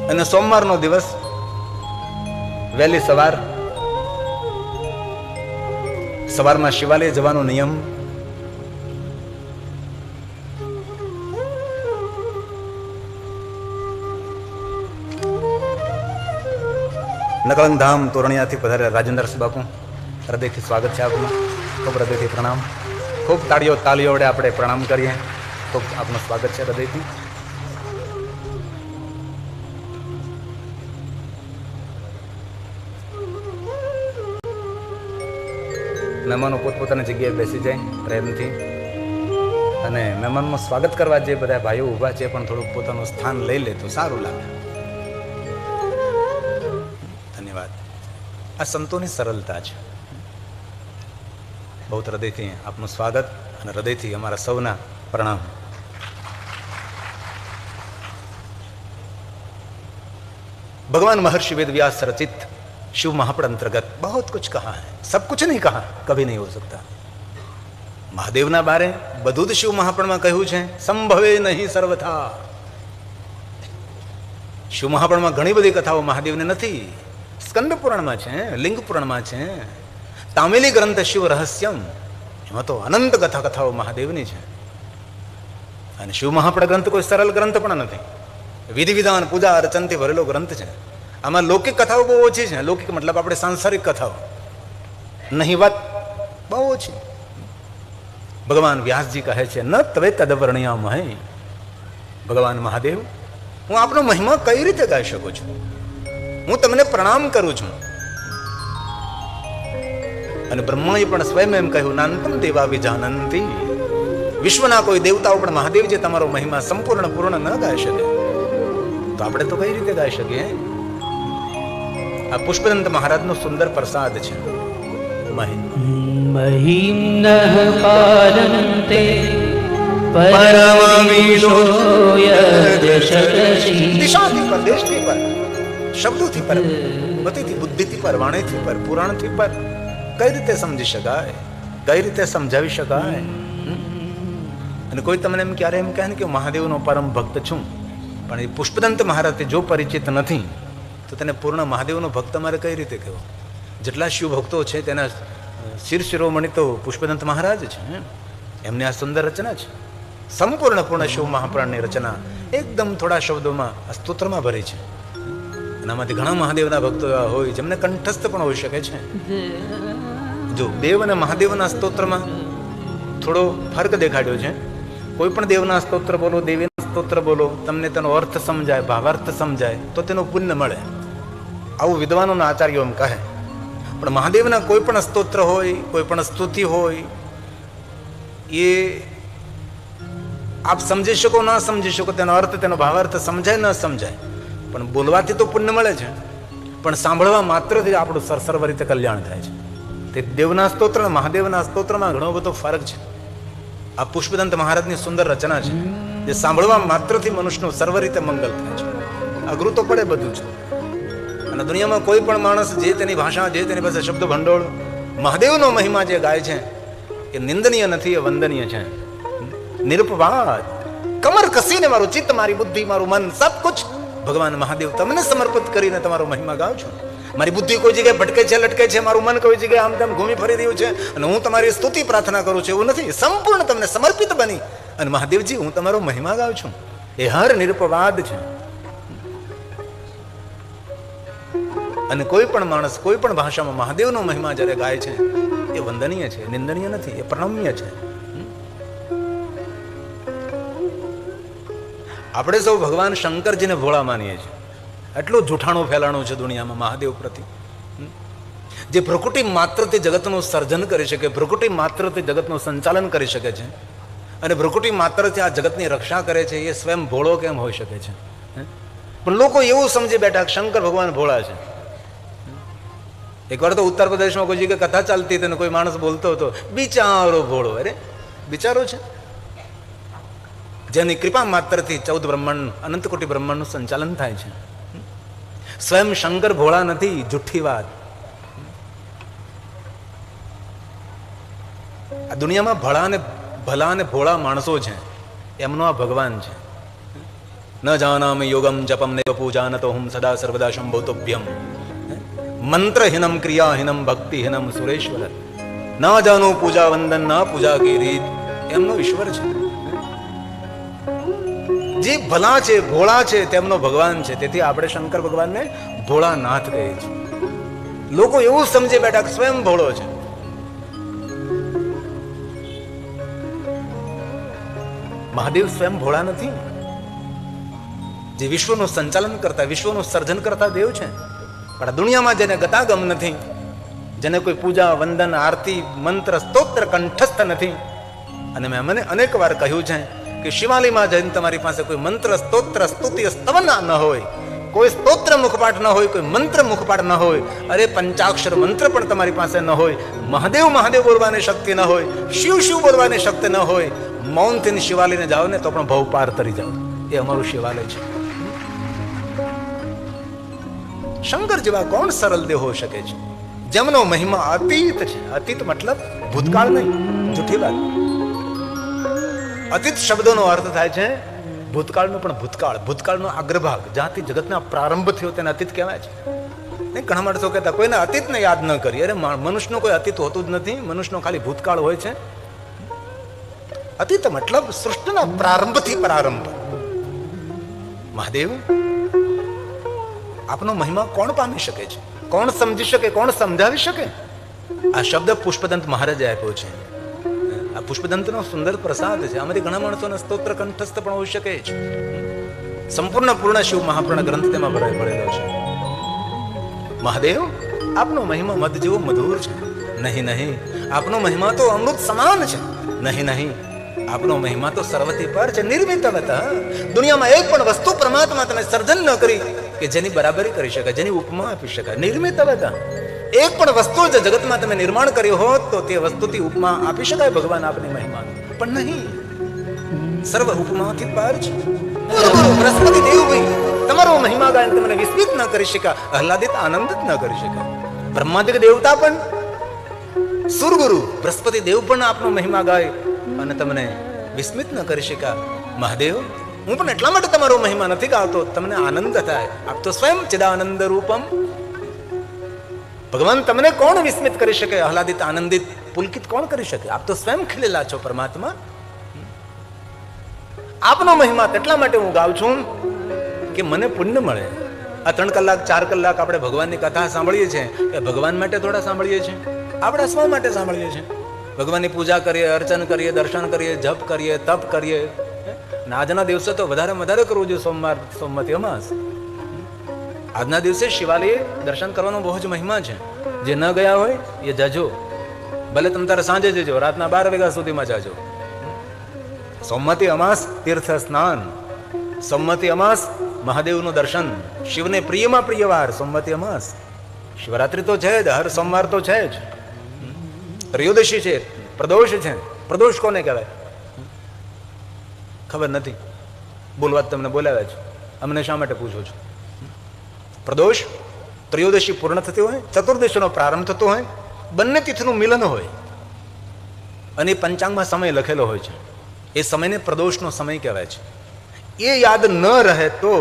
અને સોમવારનો દિવસ વહેલી સવારમાં શિવાલય જવાનો નિયમ. નકળંગ ધામ તોરણિયાથી પધારેલા રાજેન્દ્રસિંહ બાપુ, હૃદયથી સ્વાગત છે આપનું. ખૂબ હૃદયથી પ્રણામ. ખૂબ તાળીઓ વડે આપણે પ્રણામ કરીએ. ખૂબ આપનું સ્વાગત છે હૃદયથી. મહેમાનો પોતપોતાની જગ્યાએ બેસી જાય પ્રેમથી. અને મહેમાનનું સ્વાગત કરવા જે બધા ભાઈઓ ઊભા છે પણ થોડુંક પોતાનું સ્થાન લઈ લે તો સારું લાગે. ધન્યવાદ. આ સંતોની સરળતા છે. બહુ હૃદયથી આપનું સ્વાગત અને હૃદયથી અમારા સૌના પ્રણામ. भगवान महर्षि वेद व्यास रचित शिव महापड़ अंतर्गत बहुत कुछ कहा है. सब कुछ नहीं कहा, कभी नहीं हो सकता. મહાદેવના બારે બધું જ શિવ મહાપણમાં કહ્યું છે. સંભવે નહીં સર્વથા. શિવ મહાપણમાં ઘણી બધી કથાઓ મહાદેવને નથી. સ્કંદ પુરાણમાં છે, લિંગ પુરાણમાં છે, તામિલી ગ્રંથ શિવ રહસ્યમ, એમાં તો અનંત કથાઓ મહાદેવની છે. અને શિવ મહાપણ ગ્રંથ કોઈ સરળ ગ્રંથ પણ નથી. વિધિ વિધાન પૂજા અર્ચનથી ભરેલો ગ્રંથ છે. આમાં લૌકિક કથાઓ બહુ ઓછી છે. લૌકિક મતલબ આપણે સાંસારિક કથાઓ નહીં, વાત બહુ ઓછી. ભગવાન વ્યાસજી કહે છે ન તવે તદવર્ણ્યામહે. ભગવાન મહાદેવ, હું આપનો મહિમા કઈ રીતે ગાઈ શકું છું? હું તમને પ્રણામ કરું છું. અને બ્રહ્માએ પણ સ્વયં એમ કહ્યું નાનતમ દેવા વિજાનંતી. વિશ્વના કોઈ દેવતાઓ પણ મહાદેવજી તમારો મહિમા સંપૂર્ણ પૂર્ણ ન ગાઈ શકે, તો આપણે તો કઈ રીતે ગાઈ શકીએ? આ પુષ્પદંત મહારાજનો સુંદર પ્રસાદ છે. મહિમ્ન પાલન્તે પરમવિદો યદશતશી. દિશાથી પર, દેશથી પર, શબ્દોથી પર, મતિથી, બુદ્ધિથી પર, વાણીથી પર, પુરાણથી પર કઈ રીતે સમજી શકાય? કઈ રીતે સમજાવી શકાય? અને કોઈ તમને એમ ક્યારે એમ કહે ને કે મહાદેવનો પરમ ભક્ત છું, પણ એ પુષ્પદંત મહારાજથી જો પરિચિત નથી તો તેને પૂર્ણ મહાદેવનો ભક્ત મારે કઈ રીતે કહેવો? જેટલા શિવ ભક્તો છે તેના શિરોમણી તો પુષ્પદંત મહારાજ છે. એમની આ સુંદર રચના છે. સંપૂર્ણ પૂર્ણ શિવ મહાપ્રાણની રચના એકદમ થોડા શબ્દોમાં આ સ્તોત્રમાં ભરી છે. એનામાંથી ઘણા મહાદેવના ભક્તો હોય જેમને કંઠસ્થ પણ હોઈ શકે છે. જો દેવ અને મહાદેવના સ્તોત્રમાં થોડો ફરક દેખાડ્યો છે. કોઈ પણ દેવના સ્તોત્ર બોલો, દેવીના સ્તોત્ર બોલો, તમને તેનો અર્થ સમજાય, ભાવાર્થ સમજાય તો તેનું પુણ્ય મળે. આવું વિદ્વાનોના આચાર્યો એમ કહે. પણ મહાદેવના કોઈ પણ સ્તોત્ર હોય, કોઈ પણ સ્તુતિ હોય, એ આપ સમજી શકો ના સમજી શકો, તેનો અર્થ, તેનો ભાવાર્થ સમજાય ન સમજાય, પણ બોલવાથી તો પુણ્ય મળે છે. પણ સાંભળવા માત્રથી આપણું સર્વ રીતે કલ્યાણ થાય છે. તે દેવના સ્તોત્ર અને મહાદેવના સ્તોત્રમાં ઘણો બધો ફરક છે. આ પુષ્પદંત મહારાજની સુંદર રચના છે, જે સાંભળવા માત્રથી મનુષ્યનું સર્વ રીતે મંગલ થાય છે. અઘરું તો પડે બધું છે. અને દુનિયામાં કોઈ પણ માણસ જે તેની ભાષા, જે તેની પાસે શબ્દ ભંડોળ મહાદેવનો મહિમા જે ગાય છે એ નિંદનીય નથી, એ વંદનીય છે. નિરપવાદ કમર કસીને મારું ચિત્ત, મારી બુદ્ધિ, મારું મન, સબ કુછ ભગવાન મહાદેવ તમને સમર્પિત કરીને તમારો મહિમા ગાઉં છું. મારી બુદ્ધિ કોઈ જગ્યાએ ભટકે છે, લટકે છે, મારું મન કોઈ જગ્યાએ આમ તેમ ઘૂમી ફરી રહ્યું છે અને હું તમારી સ્તુતિ પ્રાર્થના કરું છું, એવું નથી. સંપૂર્ણ તમને સમર્પિત બની અને મહાદેવજી હું તમારો મહિમા ગાઉં છું. એ હર નિરપવાદ છે. અને કોઈ પણ માણસ કોઈ પણ ભાષામાં મહાદેવનો મહિમા જ્યારે ગાય છે એ વંદનીય છે, નિંદનીય નથી, એ પ્રણમ્ય છે. આપણે સૌ ભગવાન શંકરજીને ભોળા માનીએ છીએ. એટલું જૂઠાણું ફેલાણું છે દુનિયામાં મહાદેવ પ્રતિ. જે પ્રકૃતિ માત્રથી જગતનું સર્જન કરી શકે, પ્રકૃતિ માત્રથી જગતનું સંચાલન કરી શકે છે અને પ્રકૃતિ માત્રથી આ જગતની રક્ષા કરે છે, એ સ્વયં ભોળો કેમ હોઈ શકે છે? પણ લોકો એવું સમજી બેઠા કે શંકર ભગવાન ભોળા છે. એકવાર તો ઉત્તર પ્રદેશમાં કોઈ જગ્યાએ કથા ચાલતી હતી ને કોઈ માણસ બોલતો હતો, બિચારો ભોળો. અરે બિચારો છે જેની કૃપા માત્રથી 14 બ્રહ્માંડ, અનંત કોટી બ્રહ્માંડનું સંચાલન થાય છે. સ્વયં શંકર ભોળા નથી, જુઠ્ઠી વાત. આ દુનિયામાં ભલા અને ભોળા માણસો છે, એમનો આ ભગવાન છે. ન જાનામિ યોગમ જપમ નૈવ પૂજાનતો હુમ સદા સર્વદા શંભોતોભ્યમ. મંત્રહીનમ ક્રિયાહીનમ ભક્તિહીનમ સુરેશ્વર. ના જાનું પૂજા વંદન, ના પૂજા કી રીત. એમનો ઈશ્વર છે. જે ભલા છે, ભોળા છે, તેમનો ભગવાન છે. તેથી આપણે શંકર ભગવાનને ભોળાનાથ કહીએ છીએ. લોકો એવું સમજે બેઠા કે સ્વયં ભોળો છે. મહાદેવ સ્વયં ભોળા નથી. જે વિશ્વનું સંચાલન કરતા, વિશ્વનું સર્જન કરતા દેવ છે. પણ આ દુનિયામાં જેને ગતાગમ નથી, જેને કોઈ પૂજા, વંદન, આરતી, મંત્ર, સ્તોત્ર કંઠસ્થ નથી. અને મેં મને અનેક વાર કહ્યું છે કે શિવાલયમાં જઈને તમારી પાસે કોઈ મંત્ર, સ્તોત્ર, સ્તુતિ, સ્તવન ન હોય, કોઈ સ્તોત્ર મુખપાઠ ન હોય, કોઈ મંત્ર મુખપાઠ ન હોય, અરે પંચાક્ષર મંત્ર પણ તમારી પાસે ન હોય, મહાદેવ મહાદેવ બોલવાની શક્તિ ન હોય, શિવ શિવ બોલવાની શક્તિ ન હોય, મૌનથી શિવાલયને જાઓ ને તો પણ ભવ પાર તરી જાઓ. એ અમારું શિવાલય છે. શંકર જેવા કોણ સરળ દેહ હોઈ શકે છે જેમનો મહિમા અતીત છે? અતીત મતલબ ભૂતકાળ નહીં, જૂઠી વાત. અતીત શબ્દોનો અર્થ થાય છે ભૂતકાળનો પણ ભૂતકાળ, ભૂતકાળનો અગ્રભાગ, જ્યાંથી જગતના પ્રારંભ થયો તેને અતીત કહેવાય છે. નહીં, ઘણા માણસો કહેતા કોઈને અતીતને યાદ ન કરીએ. અરે મનુષ્યનો કોઈ અતીત હોતું જ નથી, મનુષ્યનો ખાલી ભૂતકાળ હોય છે. અતીત મતલબ સૃષ્ટિના પ્રારંભથી પ્રારંભ. મહાદેવ, આપનો મહિમા કોણ પામી શકે છે? કોણ સમજી શકે? કોણ સમજાવી શકે? આ શબ્દ પુષ્પદંત મહારાજે આપ્યો છે. આ પુષ્પદંતનો સુંદર પ્રસાદ છે. આમાંથી ઘણા માણસોને સ્તોત્ર કંઠસ્થ પણ હોઈ શકે છે. સંપૂર્ણ પૂર્ણ શિવ મહાપૂર્ણ ગ્રંથ તેમાં ભરાઈ પડેલો છે. મહાદેવ, આપનો મહિમા મધ જેવો મધુર છે. નહીં નહીં, આપનો મહિમા તો અમૃત સમાન છે. નહીં નહીં, આપનો મહિમા તો સર્વથી પર છે. નિર્મિતવત. દુનિયામાં એક પણ વસ્તુ પરમાત્મા તમે સર્જન ન કરી કે જેની બરાબરી કરી શકાય, જેની ઉપમા આપી શકાય. નિર્મિતવત. એક પણ વસ્તુ જે જગતમાં તમે નિર્માણ કર્યો હોત તો તે વસ્તુથી ઉપમા આપી શકાય ભગવાન આપની મહિમા, પણ નહીં. સર્વ ઉપમાથી પાર છે. બૃહસ્પતિ દેવ ભાઈ, તમારો મહિમા ગાયન તમને વિસ્મિત ન કરી શકા, આહલાદિત આનંદિત ન કરી શકા. બ્રહ્માદિક દેવતા પણ, સુરગુરુ બૃહસ્પતિ દેવ પણ આપનો મહિમા ગાય અને તમને વિસ્મિત ન કરી શકા. મહાદેવ, હું પણ એટલા માટે તમારો મહિમા નથી ગાતો તમને આનંદ થાય. આપ તો સ્વયં ચિદાનંદ રૂપમ. ભગવાન તમને કોણ વિસ્મિત કરી શકે? આહલાદિત આનંદિત પુલકિત કોણ કરી શકે? આપ તો સ્વયં ખીલેલા છો પરમાત્મા. આપનો મહિમા તેટલા માટે હું ગાઉં છું કે મને પુણ્ય મળે. આ 3 કલાક 4 કલાક આપણે ભગવાનની કથા સાંભળીએ છીએ એ ભગવાન માટે થોડા સાંભળીએ છીએ, આપણે સ્વ માટે સાંભળીએ છીએ. ભગવાનની પૂજા કરીએ, અર્ચન કરીએ, દર્શન કરીએ, જપ કરીએ, તપ કરીએ. આજના દિવસે તો વધારે કરવું જોઈએ. સોમવતી અમાસ, આજના દિવસે શિવાલય દર્શન કરવાનો બહુ જ મહિમા છે. જે ન ગયા હોય એ જજો. ભલે તમે તારે સાંજે જજો, રાતના 12 વાગ્યા સુધીમાં જાજો. સોમવતી અમાસ તીર્થ સ્નાન, સોમવતી અમાસ મહાદેવનું દર્શન, શિવને પ્રિયમાં પ્રિય વાર સોમવતી અમાસ. શિવરાત્રી તો છે જ, હર સોમવાર તો છે જ. ત્રયોદશી છે, પ્રદોષ છે. પ્રદોષ કોને કહેવાય ખબર નથી, બોલવા તમને બોલાવ્યા છે. અમને શા માટે પૂછો છો? પ્રદોષ ત્રયોદશી પૂર્ણ થતી હોય, ચતુર્દશીનો પ્રારંભ થતો હોય, બંને તિથિનું મિલન હોય અને પંચાંગમાં સમય લખેલો હોય છે. એ સમયને પ્રદોષનો સમય કહેવાય છે. એ યાદ ન રહે તો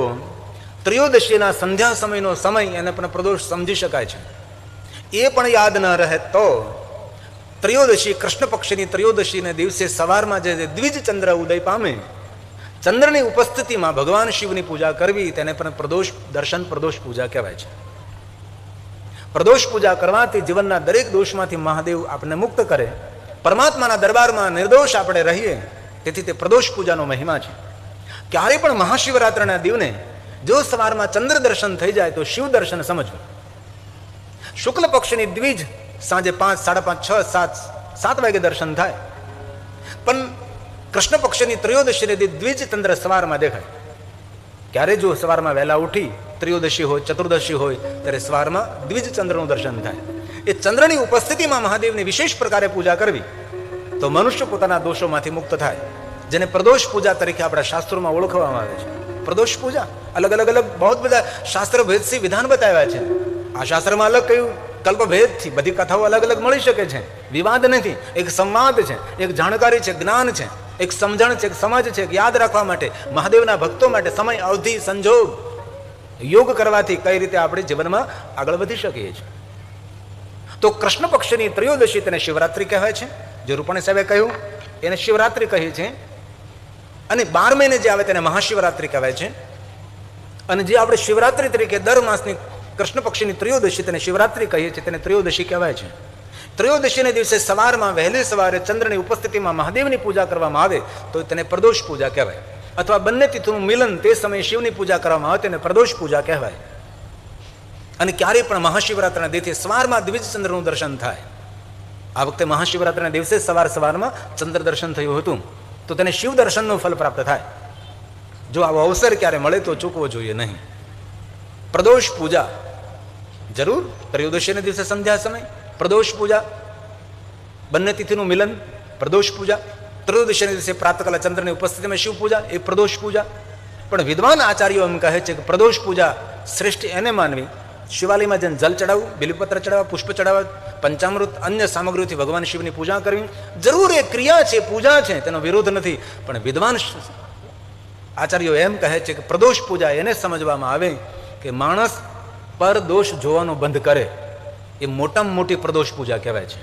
ત્રયોદશીના સંધ્યા સમયનો સમય એને પણ પ્રદોષ સમજી શકાય છે. એ પણ યાદ ન રહે તો ત્રયોદશી, કૃષ્ણ પક્ષની ત્રયોદશીને દિવસે સવારમાં જે દ્વિજ ચંદ્ર ઉદય પામે, ચંદ્રની ઉપસ્થિતિમાં ભગવાન શિવની પૂજા કરવી તેને પણ પ્રદોષ દર્શન, પ્રદોષ પૂજા કહેવાય છે. પ્રદોષ પૂજા કરવાથી જીવનના દરેક દોષમાંથી મહાદેવ આપણને મુક્ત કરે, પરમાત્માના દરબારમાં નિર્દોષ આપણે રહીએ. તેથી તે પ્રદોષ પૂજાનો મહિમા છે. ક્યારે પણ મહાશિવરાત્રિના દિવને જો સવારમાં ચંદ્ર દર્શન થઈ જાય તો શિવ દર્શન સમજવું. શુક્લ પક્ષની દ્વિજ સાંજે 5, 5:30, 6, 7 વાગે દર્શન થાય, પણ કૃષ્ણ પક્ષની ત્રયોદશીને દ્વિજ ચંદ્ર સવારમાં દેખાય. ક્યારે જો સવારમાં વહેલા ઉઠી ત્રયોદશી હોય, ચતુર્દશી હોય ત્યારે સવારમાં દ્વિજ ચંદ્રનું દર્શન થાય. એ ચંદ્રની ઉપસ્થિતિમાં મહાદેવની વિશેષ પ્રકારે પૂજા કરવી તો મનુષ્ય પોતાના દોષોમાંથી મુક્ત થાય, જેને પ્રદોષ પૂજા તરીકે આપણા શાસ્ત્રોમાં ઓળખવામાં આવે છે. પ્રદોષ પૂજા અલગ બહુ બધા શાસ્ત્ર ભેદથી વિધાન બતાવ્યા છે. આ શાસ્ત્રમાં અલગ કયું કલ્પભેદથી બધી કથાઓ અલગ મળી શકે છે. વિવાદ નથી, એક સંવાદ છે, એક જાણકારી છે, જ્ઞાન છે, એક સમજણ છે, એક સમજ છે, એક યાદ રાખવા માટે મહાદેવના ભક્તો માટે સમય, અવધિ, સંજોગ, યોગ કરવાથી કઈ રીતે આપણે જીવનમાં આગળ વધી શકીએ છીએ. તો કૃષ્ણ પક્ષની ત્રયોદશી તેને શિવરાત્રિ કહેવાય છે. જે રૂપાણી સાહેબે કહ્યું એને શિવરાત્રિ કહે છે. અને 12 મહિને જે આવે તેને મહાશિવરાત્રિ કહેવાય છે. અને જે આપણે શિવરાત્રિ તરીકે દર માસની કૃષ્ણ પક્ષની ત્રયોદશી તેને શિવરાત્રિ કહીએ છીએ તેને ત્રયોદશી કહેવાય છે. ત્રયોદશીને દિવસે સવારમાં વહેલી સવારે ચંદ્રની ઉપસ્થિતિમાં મહાદેવની પૂજા કરવામાં આવે તો તેને પ્રદોષ પૂજા કહેવાય. અથવા બંને તિથિનું મિલન તે સમયે શિવની પૂજા કરવામાં આવે તેને પ્રદોષ પૂજા કહેવાય. અને ક્યારેય પણ મહાશિવરાત્રિના દિવસે સવારમાં દ્વિજચંદ્રનું દર્શન થાય. આ વખતે મહાશિવરાત્રિના દિવસે સવારમાં ચંદ્ર દર્શન થયું હતું, તો તેને શિવ દર્શનનું ફલ પ્રાપ્ત થાય. જો આવો અવસર ક્યારે મળે તો ચૂકવો જોઈએ નહીં. પ્રદોષ પૂજા જરૂર, ત્રયોદશીના દિવસે સંધ્યા સમય પ્રદોષ પૂજા, બંને તિથિનું મિલન પ્રદોષ પૂજા, ત્રયોદશીના દિવસે પ્રાતકાલે ચંદ્રની ઉપસ્થિતિમાં શિવ પૂજા એ પ્રદોષ પૂજા. પણ વિદ્વાન આચાર્યો એમ કહે છે કે પ્રદોષ પૂજા શ્રેષ્ઠ એને માનવી શિવાલયમાં જઈને જલ ચડાવવું, બિલીપત્ર ચડાવવા, પુષ્પ ચડાવવા, પંચામૃત અન્ય સામગ્રીઓથી ભગવાન શિવની પૂજા કરવી જરૂર. એ ક્રિયા છે, પૂજા છે, તેનો વિરોધ નથી. પણ વિદ્વાન આચાર્યો એમ કહે છે કે પ્રદોષ પૂજા એને સમજવામાં આવે કે માણસ પર દોષ જોવાનો બંધ કરે, એ મોટામાં મોટી પ્રદોષ પૂજા કહેવાય છે.